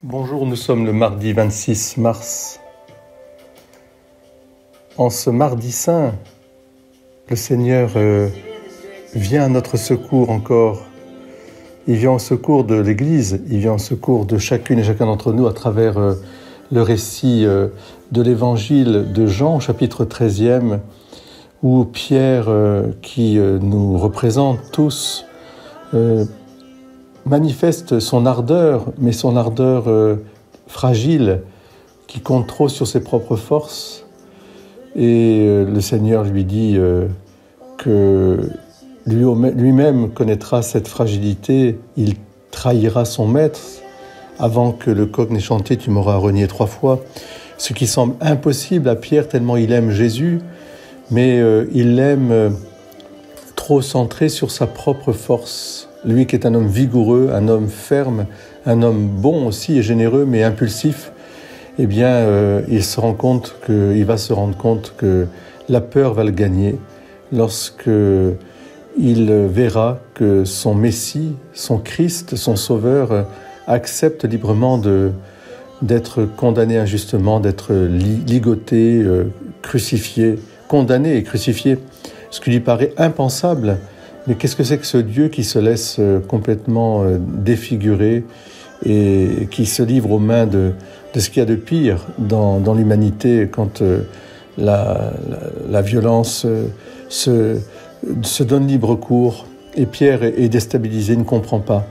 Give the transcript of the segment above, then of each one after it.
Bonjour, nous sommes le mardi 26 mars. En ce mardi saint, le Seigneur vient à notre secours encore. Il vient au secours de l'Église, il vient au secours de chacune et chacun d'entre nous à travers le récit de l'Évangile de Jean, chapitre 13e, où Pierre, qui nous représente tous, manifeste son ardeur, mais son ardeur fragile, qui compte trop sur ses propres forces. Et le Seigneur lui dit que lui-même connaîtra cette fragilité, il trahira son maître. Avant que le coq n'ait chanté, tu m'auras renié 3 fois. Ce qui semble impossible à Pierre, tellement il aime Jésus, mais il l'aime trop centré sur sa propre force. Lui qui est un homme vigoureux, un homme ferme, un homme bon aussi et généreux, mais impulsif, eh bien, il va se rendre compte que la peur va le gagner lorsque il verra que son Messie, son Christ, son Sauveur, accepte librement d'être condamné injustement, d'être ligoté, crucifié, condamné et crucifié, ce qui lui paraît impensable. Mais qu'est-ce que c'est que ce Dieu qui se laisse complètement défigurer et qui se livre aux mains de ce qu'il y a de pire dans l'humanité quand la violence se donne libre cours et Pierre est déstabilisé, ne comprend pas.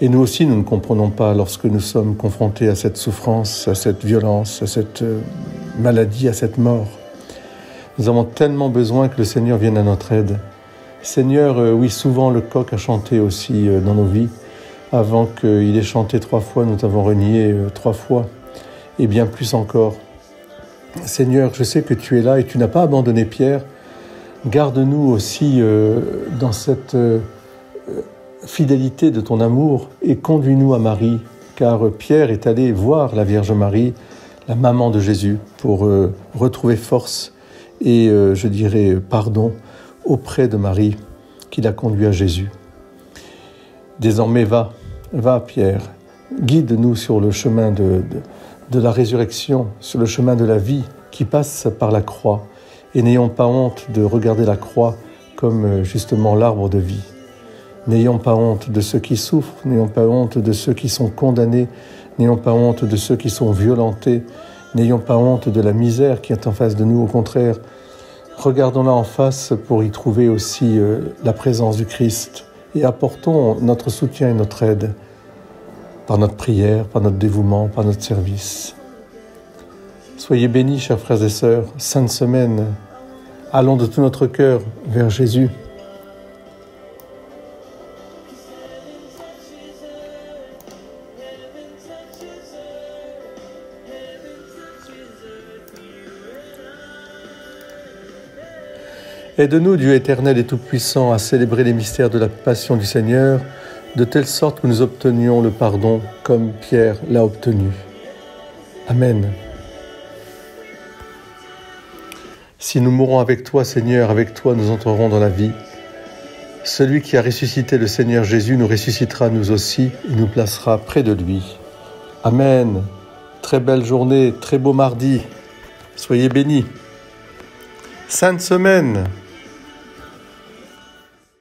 Et nous aussi, nous ne comprenons pas lorsque nous sommes confrontés à cette souffrance, à cette violence, à cette maladie, à cette mort. Nous avons tellement besoin que le Seigneur vienne à notre aide. Seigneur, oui, souvent le coq a chanté aussi dans nos vies. Avant qu'il ait chanté 3 fois, nous t'avons renié 3 fois, et bien plus encore. Seigneur, je sais que tu es là et tu n'as pas abandonné Pierre. Garde-nous aussi dans cette fidélité de ton amour et conduis-nous à Marie, car Pierre est allé voir la Vierge Marie, la maman de Jésus, pour retrouver force et, je dirais, pardon auprès de Marie qui l'a conduit à Jésus. Désormais, va Pierre, guide-nous sur le chemin de la résurrection, sur le chemin de la vie qui passe par la croix. Et n'ayons pas honte de regarder la croix comme justement l'arbre de vie. N'ayons pas honte de ceux qui souffrent, n'ayons pas honte de ceux qui sont condamnés, n'ayons pas honte de ceux qui sont violentés, n'ayons pas honte de la misère qui est en face de nous, au contraire. Regardons-la en face pour y trouver aussi la présence du Christ et apportons notre soutien et notre aide par notre prière, par notre dévouement, par notre service. Soyez bénis, chers frères et sœurs, Sainte Semaine. Allons de tout notre cœur vers Jésus. Aide-nous, Dieu éternel et tout-puissant, à célébrer les mystères de la passion du Seigneur, de telle sorte que nous obtenions le pardon comme Pierre l'a obtenu. Amen. Si nous mourons avec toi, Seigneur, avec toi nous entrerons dans la vie. Celui qui a ressuscité le Seigneur Jésus nous ressuscitera nous aussi et nous placera près de lui. Amen. Très belle journée, très beau mardi. Soyez bénis. Sainte Semaine.